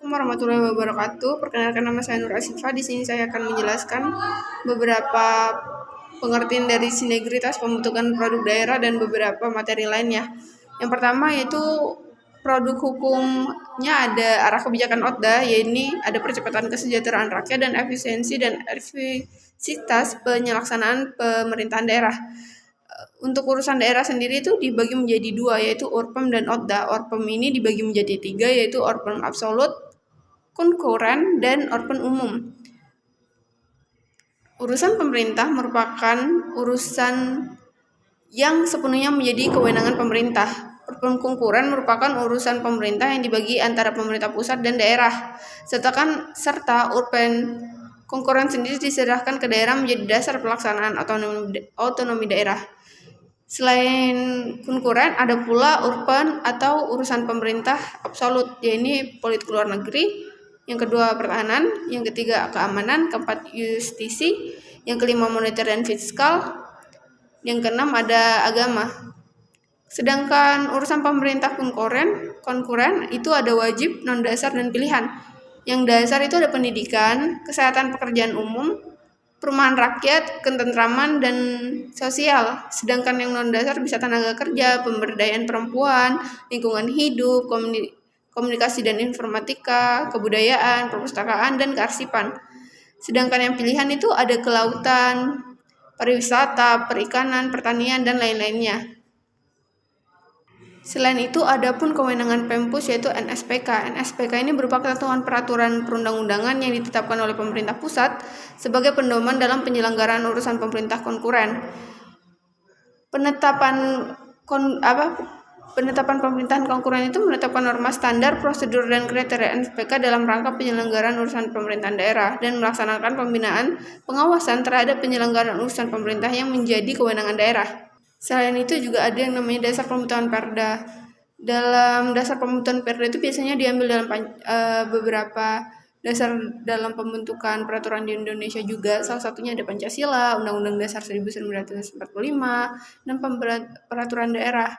Assalamualaikum warahmatullahi wabarakatuh. Perkenalkan, nama saya Nur Asifah. Di sini saya akan menjelaskan beberapa pengertian dari sinergitas pembentukan produk daerah dan beberapa materi lainnya. Yang pertama yaitu produk hukumnya ada arah kebijakan OTDA, yaitu ada percepatan kesejahteraan rakyat dan efisiensi dan efisiensitas penyelaksanaan pemerintahan daerah. Untuk urusan daerah sendiri itu dibagi menjadi dua, yaitu Orpem dan OTDA. Orpem ini dibagi menjadi tiga, yaitu Orpem absolut, konkuren, dan Orpem umum. Urusan pemerintah merupakan urusan yang sepenuhnya menjadi kewenangan pemerintah. Orpem konkuren merupakan urusan pemerintah yang dibagi antara pemerintah pusat dan daerah. Serta Orpem konkuren sendiri diserahkan ke daerah menjadi dasar pelaksanaan otonomi daerah. Selain konkuren, ada pula Orpem atau urusan pemerintah absolut, yaitu politik luar negeri, yang kedua pertahanan, yang ketiga keamanan, keempat justisi, yang kelima moneter dan fiskal, yang keenam ada agama. Sedangkan urusan pemerintah konkuren itu ada wajib, non-dasar, dan pilihan. Yang dasar itu ada pendidikan, kesehatan pekerjaan umum, perumahan rakyat, ketentraman, dan sosial. Sedangkan yang non-dasar bisa tenaga kerja, pemberdayaan perempuan, lingkungan hidup, komunikasi dan informatika, kebudayaan, perpustakaan, dan kearsipan. Sedangkan yang pilihan itu ada kelautan, pariwisata, perikanan, pertanian, dan lain-lainnya. Selain itu, ada pun kewenangan Pempus yaitu NSPK. NSPK ini berupa ketentuan peraturan perundang-undangan yang ditetapkan oleh pemerintah pusat sebagai pedoman dalam penyelenggaraan urusan pemerintah konkuren. Penetapan pemerintahan konkuren itu menetapkan norma standar, prosedur, dan kriteria NSPK dalam rangka penyelenggaraan urusan pemerintahan daerah dan melaksanakan pembinaan pengawasan terhadap penyelenggaraan urusan pemerintah yang menjadi kewenangan daerah. Selain itu juga ada yang namanya dasar pembentukan perda. Dalam dasar pembentukan perda itu biasanya diambil dalam beberapa dasar dalam pembentukan peraturan di Indonesia juga. Salah satunya ada Pancasila, Undang-Undang Dasar 1945, dan peraturan daerah.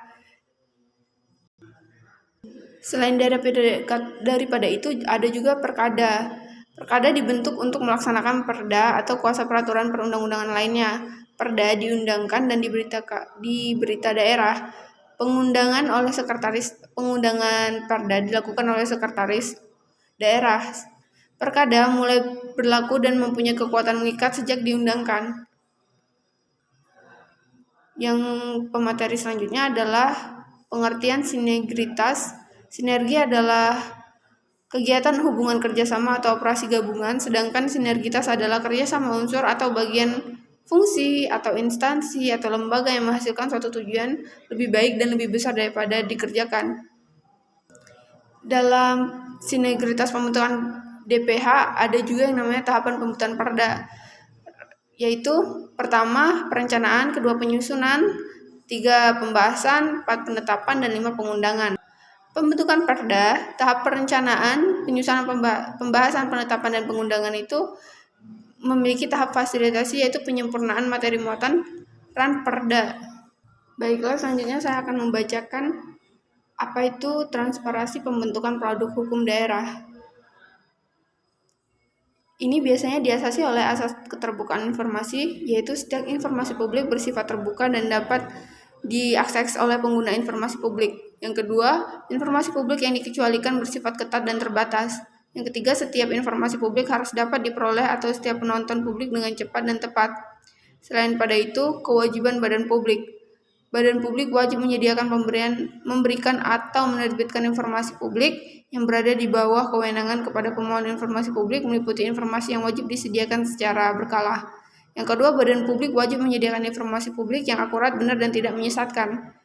Selain daripada itu ada juga perkada. Perkada dibentuk untuk melaksanakan perda atau kuasa peraturan perundang-undangan lainnya. Perda diundangkan dan di berita daerah. Pengundangan perda dilakukan oleh sekretaris daerah. Perkada mulai berlaku dan mempunyai kekuatan mengikat sejak diundangkan. Yang pemateri selanjutnya adalah pengertian sinergitas. Sinergi adalah kegiatan hubungan kerjasama atau operasi gabungan, sedangkan sinergitas adalah kerjasama unsur atau bagian fungsi atau instansi atau lembaga yang menghasilkan suatu tujuan lebih baik dan lebih besar daripada dikerjakan. Dalam sinergitas pembentukan DPH ada juga yang namanya tahapan pembentukan perda, yaitu pertama perencanaan, kedua penyusunan, 3 pembahasan, 4 penetapan, dan 5 pengundangan. Pembentukan perda, tahap perencanaan, penyusunan, pembahasan, penetapan, dan pengundangan itu memiliki tahap fasilitasi, yaitu penyempurnaan materi muatan ran perda. Baiklah, selanjutnya saya akan membacakan apa itu transparansi pembentukan produk hukum daerah. Ini biasanya diasasi oleh asas keterbukaan informasi, yaitu setiap informasi publik bersifat terbuka dan dapat diakses oleh pengguna informasi publik. Yang kedua, informasi publik yang dikecualikan bersifat ketat dan terbatas. Yang ketiga, setiap informasi publik harus dapat diperoleh atau setiap penonton publik dengan cepat dan tepat. Selain pada itu, kewajiban badan publik. Badan publik wajib memberikan atau menerbitkan informasi publik yang berada di bawah kewenangan kepada pemohon informasi publik, meliputi informasi yang wajib disediakan secara berkala. Yang kedua, badan publik wajib menyediakan informasi publik yang akurat, benar, dan tidak menyesatkan.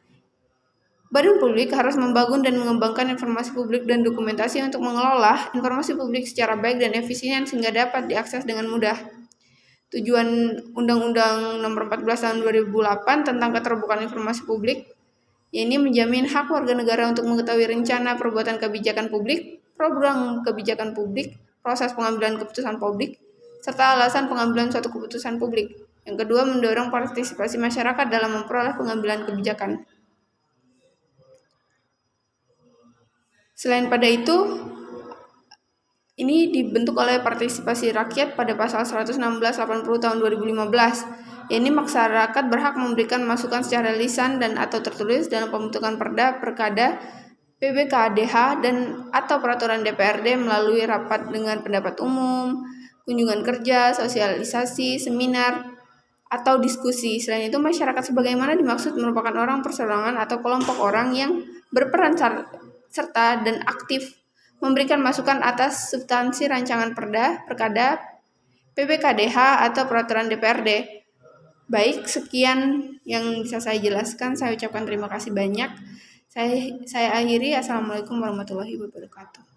Badan publik harus membangun dan mengembangkan informasi publik dan dokumentasi untuk mengelola informasi publik secara baik dan efisien sehingga dapat diakses dengan mudah. Tujuan Undang-Undang Nomor 14 Tahun 2008 tentang keterbukaan informasi publik, yaitu menjamin hak warga negara untuk mengetahui rencana perbuatan kebijakan publik, program kebijakan publik, proses pengambilan keputusan publik, serta alasan pengambilan suatu keputusan publik. Yang kedua, mendorong partisipasi masyarakat dalam memperoleh pengambilan kebijakan. Selain pada itu, ini dibentuk oleh partisipasi rakyat pada pasal 116/80 tahun 2015. Ini masyarakat berhak memberikan masukan secara lisan dan atau tertulis dalam pembentukan perda, perkada, PBKDH dan atau peraturan DPRD melalui rapat dengan pendapat umum, kunjungan kerja, sosialisasi, seminar, atau diskusi. Selain itu, masyarakat sebagaimana dimaksud merupakan orang perseorangan atau kelompok orang yang berperan serta dan aktif memberikan masukan atas substansi rancangan perda, perkada, PBKDH atau peraturan DPRD. Baik, sekian yang bisa saya jelaskan. Saya ucapkan terima kasih banyak. Saya akhiri. Assalamualaikum warahmatullahi wabarakatuh.